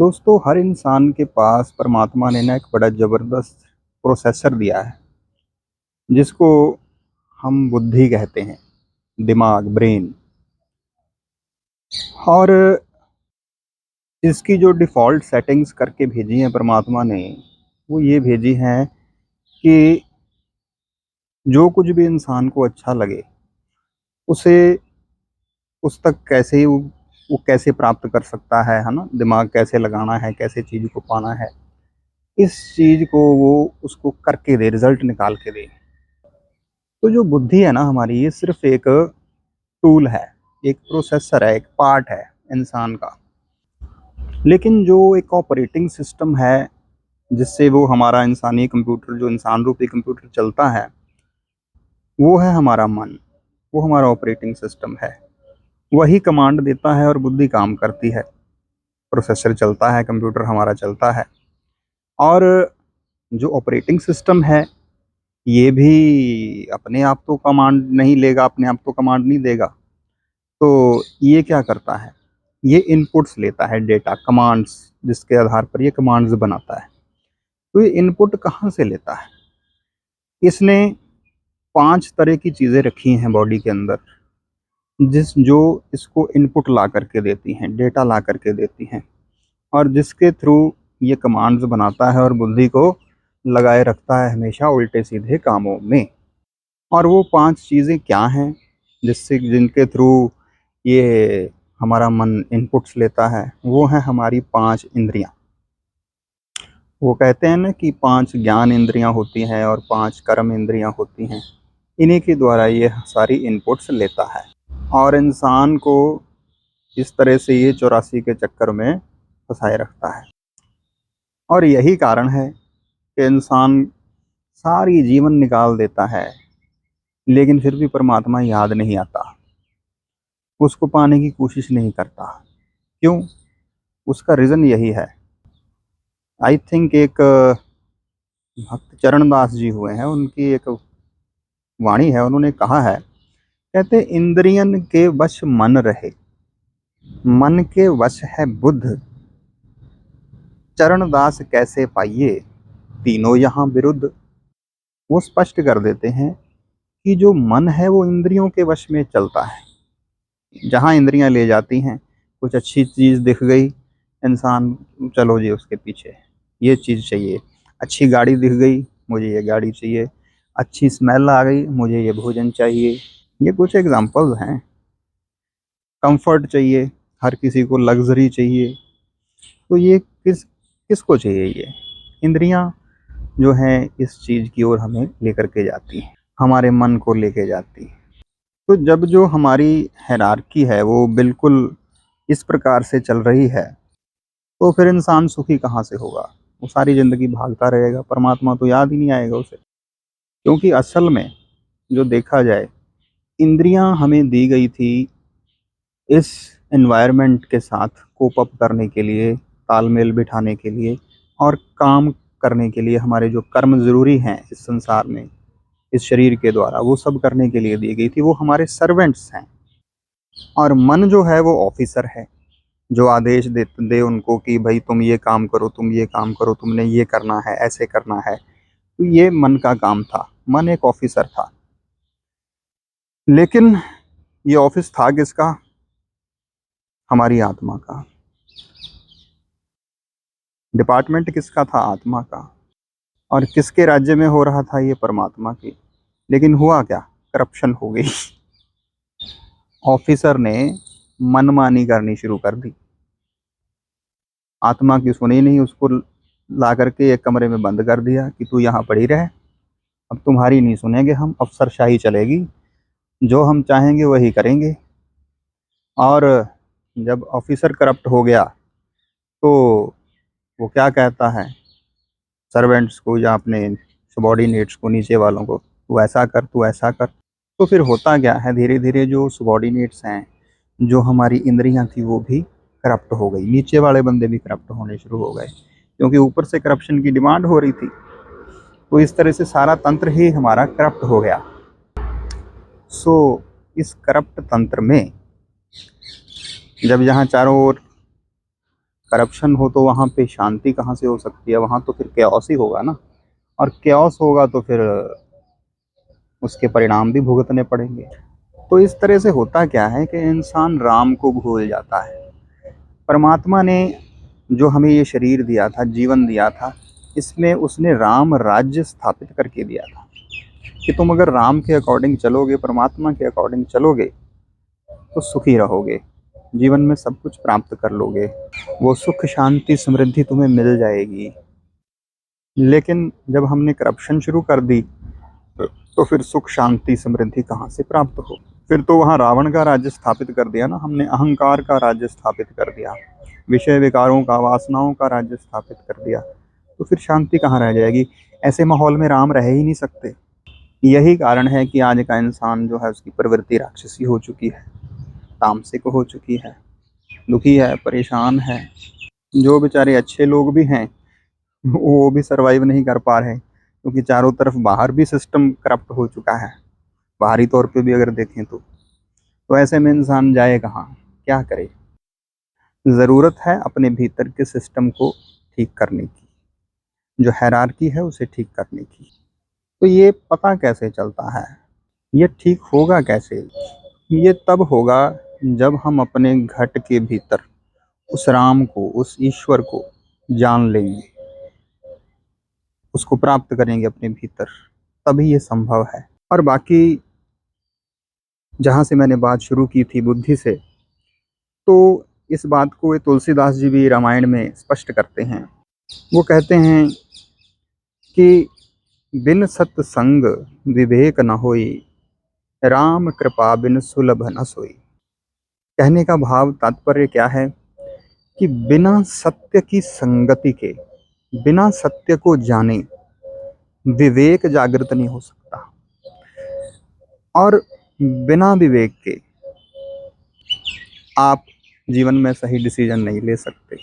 दोस्तों, हर इंसान के पास परमात्मा ने ना एक बड़ा ज़बरदस्त प्रोसेसर दिया है, जिसको हम बुद्धि कहते हैं, दिमाग, ब्रेन। और इसकी जो डिफ़ॉल्ट सेटिंग्स करके भेजी हैं परमात्मा ने, वो ये भेजी हैं कि जो कुछ भी इंसान को अच्छा लगे, उसे उस तक कैसे ही वो कैसे प्राप्त कर सकता है ना? दिमाग कैसे लगाना है, कैसे चीज़ को पाना है, इस चीज़ को वो उसको करके दे, रिज़ल्ट निकाल के दे। तो जो बुद्धि है ना हमारी, ये सिर्फ़ एक टूल है, एक प्रोसेसर है, एक पार्ट है इंसान का। लेकिन जो एक ऑपरेटिंग सिस्टम है, जिससे वो हमारा इंसानी कंप्यूटर, जो इंसान रूपी कंप्यूटर चलता है, वो है हमारा मन। वो हमारा ऑपरेटिंग सिस्टम है। वही कमांड देता है और बुद्धि काम करती है। प्रोसेसर चलता है, कंप्यूटर हमारा चलता है। और जो ऑपरेटिंग सिस्टम है, ये भी अपने आप तो कमांड नहीं लेगा, अपने आप तो कमांड नहीं देगा। तो ये क्या करता है? ये इनपुट्स लेता है, डेटा, कमांड्स, जिसके आधार पर ये कमांड्स बनाता है। तो ये इनपुट कहाँ से लेता है? इसने 5 तरह की चीज़ें रखी हैं बॉडी के अंदर, जो इसको इनपुट ला करके देती हैं, डेटा ला करके देती हैं, और जिसके थ्रू ये कमांड्स बनाता है और बुद्धि को लगाए रखता है हमेशा उल्टे-सीधे कामों में। और वो 5 चीज़ें क्या हैं, जिनके थ्रू ये हमारा मन इनपुट्स लेता है? वो हैं हमारी 5 इंद्रियाँ। वो कहते हैं ना कि 5 ज्ञान इंद्रियाँ होती हैं और 5 कर्म इंद्रियाँ होती हैं। इन्हीं के द्वारा ये सारी इनपुट्स लेता है, और इंसान को इस तरह से ये 84 के चक्कर में फँसाए रखता है। और यही कारण है कि इंसान सारी जीवन निकाल देता है, लेकिन फिर भी परमात्मा याद नहीं आता। उसको पाने की कोशिश नहीं करता। क्यों? उसका रीज़न यही है। आई थिंक एक भक्त चरणदास जी हुए हैं, उनकी एक वाणी है, उन्होंने कहा है, कहते इंद्रियन के वश मन रहे, मन के वश है बुद्ध, चरणदास कैसे पाइए, तीनों यहाँ विरुद्ध। वो स्पष्ट कर देते हैं कि जो मन है वो इंद्रियों के वश में चलता है। जहाँ इंद्रियां ले जाती हैं, कुछ अच्छी चीज़ दिख गई, इंसान चलो जी उसके पीछे, ये चीज़ चाहिए। अच्छी गाड़ी दिख गई, मुझे ये गाड़ी चाहिए। अच्छी स्मेल आ गई, मुझे ये भोजन चाहिए। ये कुछ एग्जांपल्स हैं। कंफर्ट चाहिए, हर किसी को लग्जरी चाहिए। तो ये किसको चाहिए? ये इंद्रियां जो हैं इस चीज़ की ओर हमें लेकर के जाती हैं, हमारे मन को लेके जाती हैं। तो जब जो हमारी हायरार्की है वो बिल्कुल इस प्रकार से चल रही है, तो फिर इंसान सुखी कहाँ से होगा? वो सारी ज़िंदगी भागता रहेगा, परमात्मा तो याद ही नहीं आएगा उसे। क्योंकि असल में जो देखा जाए, इंद्रियां हमें दी गई थी इस एनवायरनमेंट के साथ कोप अप करने के लिए, तालमेल बिठाने के लिए, और काम करने के लिए। हमारे जो कर्म ज़रूरी हैं इस संसार में, इस शरीर के द्वारा, वो सब करने के लिए दी गई थी। वो हमारे सर्वेंट्स हैं। और मन जो है वो ऑफिसर है, जो आदेश दे उनको कि भाई तुम ये काम करो, तुम ये काम करो, तुमने ये करना है, ऐसे करना है। तो ये मन का काम था। मन एक ऑफिसर था। लेकिन ये ऑफिस था किसका? हमारी आत्मा का। डिपार्टमेंट किसका था? आत्मा का। और किसके राज्य में हो रहा था? ये परमात्मा की। लेकिन हुआ क्या? करप्शन हो गई। ऑफिसर ने मनमानी करनी शुरू कर दी। आत्मा की सुनी नहीं, उसको ला करके एक कमरे में बंद कर दिया कि तू यहाँ पड़ी रहे, अब तुम्हारी नहीं सुनेंगे हम, अफसरशाही चलेगी, जो हम चाहेंगे वही करेंगे। और जब ऑफिसर करप्ट हो गया, तो वो क्या कहता है सर्वेंट्स को या अपने सबॉर्डिनेट्स को, नीचे वालों को, तू ऐसा कर, तू ऐसा कर। तो फिर होता क्या है, धीरे धीरे जो सबॉर्डिनेट्स हैं, जो हमारी इंद्रियां थी, वो भी करप्ट हो गई। नीचे वाले बंदे भी करप्ट होने शुरू हो गए, क्योंकि ऊपर से करप्शन की डिमांड हो रही थी। तो इस तरह से सारा तंत्र ही हमारा करप्ट हो गया। सो इस करप्ट तंत्र में जब यहाँ चारों ओर करप्शन हो तो वहाँ पे शांति कहाँ से हो सकती है? वहाँ तो फिर कैओस ही होगा ना, और कैओस होगा तो फिर उसके परिणाम भी भुगतने पड़ेंगे। तो इस तरह से होता क्या है कि इंसान राम को भूल जाता है। परमात्मा ने जो हमें ये शरीर दिया था, जीवन दिया था, इसमें उसने राम राज्य स्थापित करके दिया था कि तुम अगर राम के अकॉर्डिंग चलोगे, परमात्मा के अकॉर्डिंग चलोगे, तो सुखी रहोगे, जीवन में सब कुछ प्राप्त कर लोगे, वो सुख शांति समृद्धि तुम्हें मिल जाएगी। लेकिन जब हमने करप्शन शुरू कर दी तो फिर सुख शांति समृद्धि कहाँ से प्राप्त हो? फिर तो वहाँ रावण का राज्य स्थापित कर दिया ना हमने, अहंकार का राज्य स्थापित कर दिया, विषय विकारों का, वासनाओं का राज्य स्थापित कर दिया, तो फिर शांति कहाँ रह जाएगी? ऐसे माहौल में राम रह ही नहीं सकते। यही कारण है कि आज का इंसान जो है उसकी प्रवृत्ति राक्षसी हो चुकी है, तामसिक हो चुकी है, दुखी है, परेशान है। जो बेचारे अच्छे लोग भी हैं वो भी सरवाइव नहीं कर पा रहे, क्योंकि चारों तरफ बाहर भी सिस्टम करप्ट हो चुका है, बाहरी तौर पे भी अगर देखें तो ऐसे में इंसान जाए कहाँ, क्या करे? ज़रूरत है अपने भीतर के सिस्टम को ठीक करने की, जो हायरार्की है उसे ठीक करने की। तो ये पता कैसे चलता है, ये ठीक होगा कैसे? ये तब होगा जब हम अपने घट के भीतर उस राम को, उस ईश्वर को जान लेंगे, उसको प्राप्त करेंगे अपने भीतर, तभी ये संभव है। और बाकी जहाँ से मैंने बात शुरू की थी बुद्धि से, तो इस बात को ये तुलसीदास जी भी रामायण में स्पष्ट करते हैं। वो कहते हैं कि बिन सत्संग विवेक न होई, राम कृपा बिन सुलभ न सोई। कहने का भाव, तात्पर्य क्या है कि बिना सत्य की संगति के, बिना सत्य को जाने विवेक जागृत नहीं हो सकता, और बिना विवेक के आप जीवन में सही डिसीजन नहीं ले सकते,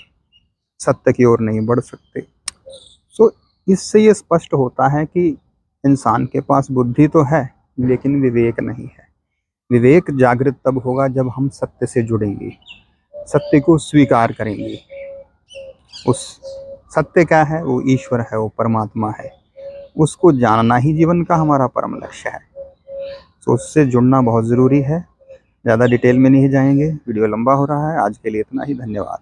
सत्य की ओर नहीं बढ़ सकते। सो इससे ये स्पष्ट होता है कि इंसान के पास बुद्धि तो है लेकिन विवेक नहीं है। विवेक जागृत तब होगा जब हम सत्य से जुड़ेंगे, सत्य को स्वीकार करेंगे। उस सत्य क्या है? वो ईश्वर है, वो परमात्मा है, उसको जानना ही जीवन का हमारा परम लक्ष्य है। तो उससे जुड़ना बहुत ज़रूरी है। ज़्यादा डिटेल में नहीं जाएंगे, वीडियो लंबा हो रहा है। आज के लिए इतना ही, धन्यवाद।